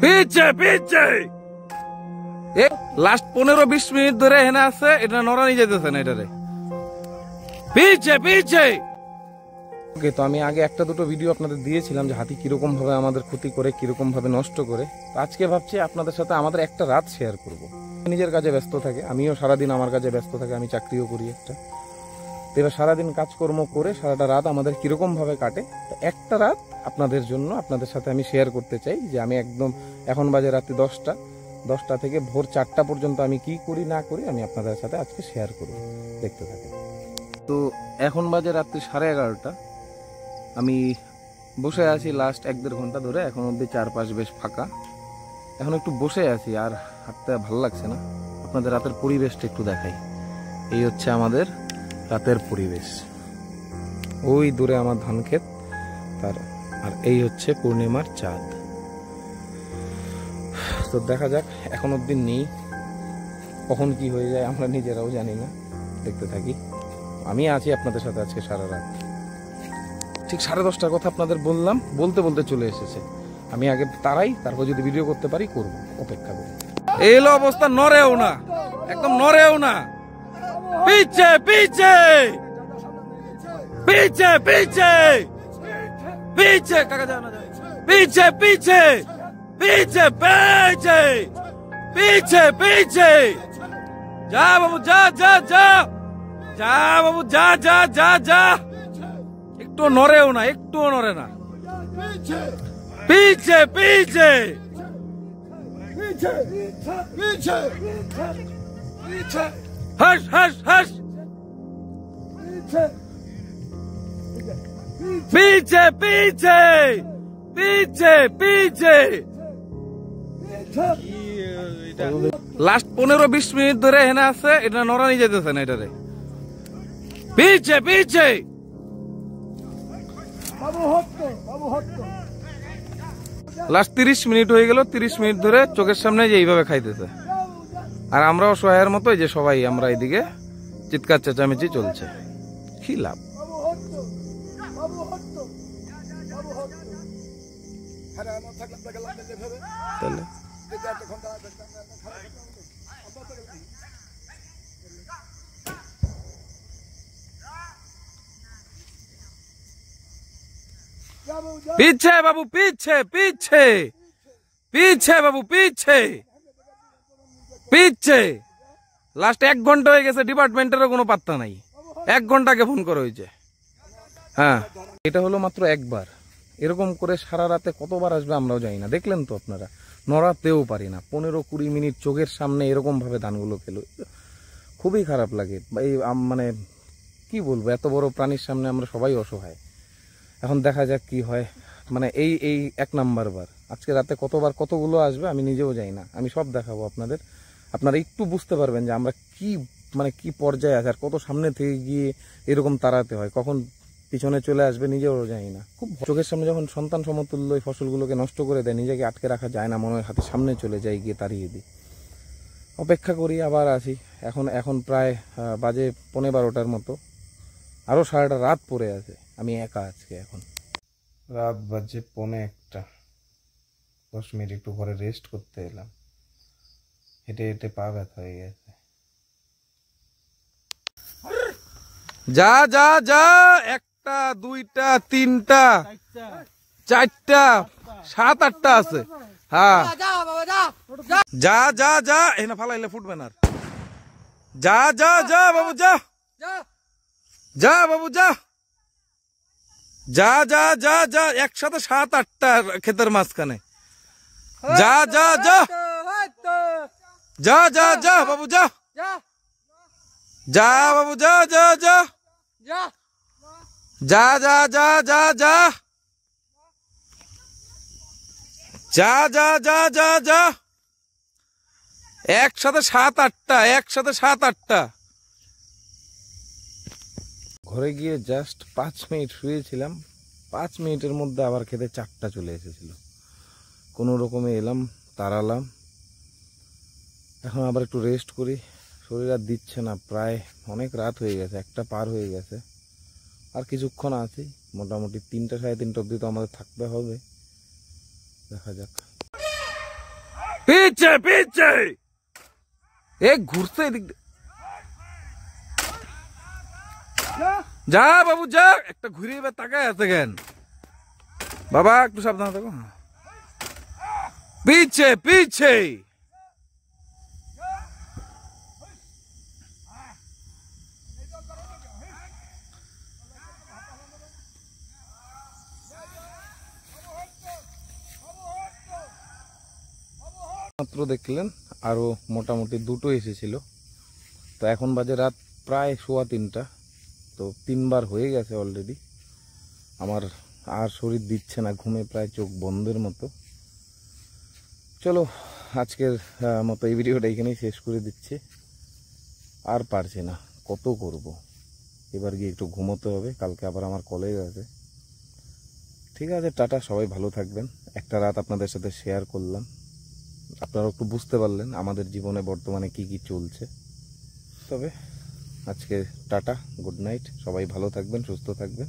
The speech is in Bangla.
পিছে পিছে লাস্ট 15-20 মিনিট ধরে এখানে আছে, এটা নড়ানি যেতেছে না এটারে। পিছে পিছে। ওকে, তো আমি আগে একটা দুটো ভিডিও আপনাদের দিয়েছিলাম যে হাতি কিরকম ভাবে আমাদের ক্ষতি করে, কিরকম ভাবে নষ্ট করে। তো আজকে ভাবছি আপনাদের সাথে আমাদের একটা রাত শেয়ার করব। নিজের কাজে ব্যস্ত থাকে, আমিও সারাদিন আমার কাজে ব্যস্ত থাকি, আমি চাকরিও করি একটা। তো এবার সারাদিন কাজকর্ম করে সারাটা রাত আমাদের কিরকম ভাবে কাটে, তো একটা রাত আপনাদের জন্য আপনাদের সাথে আমি শেয়ার করতে চাই। যে আমি একদম এখন বাজে রাতে 10টা থেকে ভোর 4টা পর্যন্ত আমি কি করি না করি আমি আপনাদের সাথে আজকে শেয়ার করব, দেখতে থাকেন। তো এখন বাজে রাত্রি 11:30। আমি বসে আছি লাস্ট 1-1.5 ঘন্টা ধরে, এখন অব্দি চারপাশ বেশ ফাঁকা। এখন একটু বসে আছি, আর হাঁটতে ভালো লাগছে না। আপনাদের রাতের পরিবেশটা একটু দেখাই। এই হচ্ছে আমাদের রাতের পরিবেশ। ওই দূরে আমার ধান ক্ষেত, আর এই হচ্ছে পূর্ণিমার চাঁদ। তো দেখা যাক, এখন অব্দি নেই, কখন কি হয়ে যায় আমরা নিজেরাও জানি না, দেখতে থাকি। আমি আছি আপনাদের সাথে আজকে সারা রাত। ঠিক 10:30টার কথা আপনাদের বললাম, বলতে বলতে চলে এসেছে। আমি আগে তারাই, তারপর যদি ভিডিও করতে পারি করব, অপেক্ষা করব। এই হলো অবস্থা, নড়েও না, একদম নড়েও না। পিছে পিছে পিছে পিছে পিছে, কাকা যাও না, পিছে পিছে পিছে পিছে পিছে পিছে। যা বাবু যা যা যা যা বাবু যা যা যা যা। একটু নড়েও না, একটুও নড়ে না। পিছে পিছে হাস হাস হাস। পিছে পিছে পিছে পিছে। লাস্ট 15-20 মিনিট ধরে এখানে আছে, এটা নড়ানি যেতেছে না এটারে। পিছে পিছে। লাস্ট 30 মিনিট হয়ে গেল, 30 মিনিট ধরে চোখের সামনে যে এইভাবে খাইতেছে। আর আমরাও সহায়ের মতো যে সবাই আমরা এদিকে চিৎকার চেঁচামেচি চলছে। কি লাভ? পিছে বাবু পিছে পিছে পিছে বাবু পিছে পিছে। লাস্ট 1 ঘন্টা হয়ে গেছে, ডিপার্টমেন্টেরও কোনো পাত্তা নাই। 1 ঘন্টাকে ফোন করা হয়েছে। হ্যাঁ, এটা হলো মাত্র একবার। এরকম করে সারা রাতে কতবার আসবে আমরাও জানি না। দেখলেন তো আপনারা, নড়াতেও পারি না। 15-20 মিনিট চোখের সামনে এরকম ভাবে ধানগুলো খেলো, খুবই খারাপ লাগে। এই মানে কি বলবো, এত বড় প্রাণীর সামনে আমরা সবাই অসহায়। এখন দেখা যাক কি হয়। মানে এই 1 নাম্বার বার। আজকে রাতে কতবার কতগুলো আসবে আমি নিজেও জানি না। আমি সব দেখাবো আপনাদের, আপনারা একটু বুঝতে পারবেন যে আমরা কি পর্যায়ে আছে, আর কত সামনে থেকে গিয়ে এরকম তাড়াতে হয়, কখন পিছনে চলে আসবে নিজেও জানি না। খুব চোখের সামনে যখন সন্তান সমতুল্য এই ফসলগুলোকে নষ্ট করে দেয়, নিজেকে আটকে রাখা যায় না, মনে হয় হাতে সামনে চলে যাই, গিয়ে তাড়িয়ে দিই। অপেক্ষা করি, আবার আসি। এখন প্রায় বাজে 12:15 মতো, আরো সারাটা রাত পড়ে আছে। আমি একা আজকে। এখন রাত বাজে 1:45। 10 মিনিট একটু ঘরে রেস্ট করতে এলাম। হেঁটে হেঁটে পা ব্যথা হয়ে গেছে। যা যা যা, 1টা 2টা 3টা 4টা 7-8টা আছে। হ্যাঁ, যা যা যা, এখানে ফালাইলে ফুটবে না। যা যা যা বাবু যা যা বাবু যা যা যা যা যা। একসাথে 7-8টা ক্ষেতের মাঝখানে। যা যা যা যা যা যা বাবু যা যা বাবু যা যা যা যা যা যা যা যা যা যা যা যা যা। একসাথে 7-8টা, একসাথে 7-8টা। ঘরে গিয়ে জাস্ট 5 মিনিট শুয়েছিলাম। 5 মিনিটের মধ্যে আবার খেতে 4টা চলে এসেছিল। কোনো রকমে এলাম, তাড়ালাম। এখন আবার একটু রেস্ট করি, শরীর আর দিচ্ছে না। প্রায় অনেক রাত হয়ে গেছে, 1টা পার হয়ে গেছে। আর কিছুক্ষণ আছি, মোটামুটি 3টা 3:30 অবধি তো আমাদের থাকতে হবে। দেখা যাক। পিছে পিছে এক ঘুরছে এদিক দিয়ে। যা বাবু যা, একটা ঘুরে এবার তাকায় আছে কেন বাবা, একটু সাবধান থাকো। পিছে পিছে মাত্র দেখলেন আরো মোটামুটি দুটো এসেছিল। তো এখন বাজে রাত প্রায় 3:15, তো 3বার হয়ে গেছে অলরেডি। আমার আর শরীর দিচ্ছে না, ঘুমে প্রায় চোখ বন্ধের মতো। চলো আজকের মতো এই ভিডিওটা এখানেই শেষ করে দিচ্ছি। আর পারছি না, কত করব, এবার গিয়ে একটু ঘুমোতে হবে, কালকে আবার আমার কলেজ আছে। ঠিক আছে, টাটা, সবাই ভালো থাকবেন। একটা রাত আপনাদের সাথে শেয়ার করলাম, আপনারা একটু বুঝতে পারলেন আমাদের জীবনে বর্তমানে কি কি চলছে। তবে আজকে টাটা, গুড নাইট, সবাই ভালো থাকবেন, সুস্থ থাকবেন।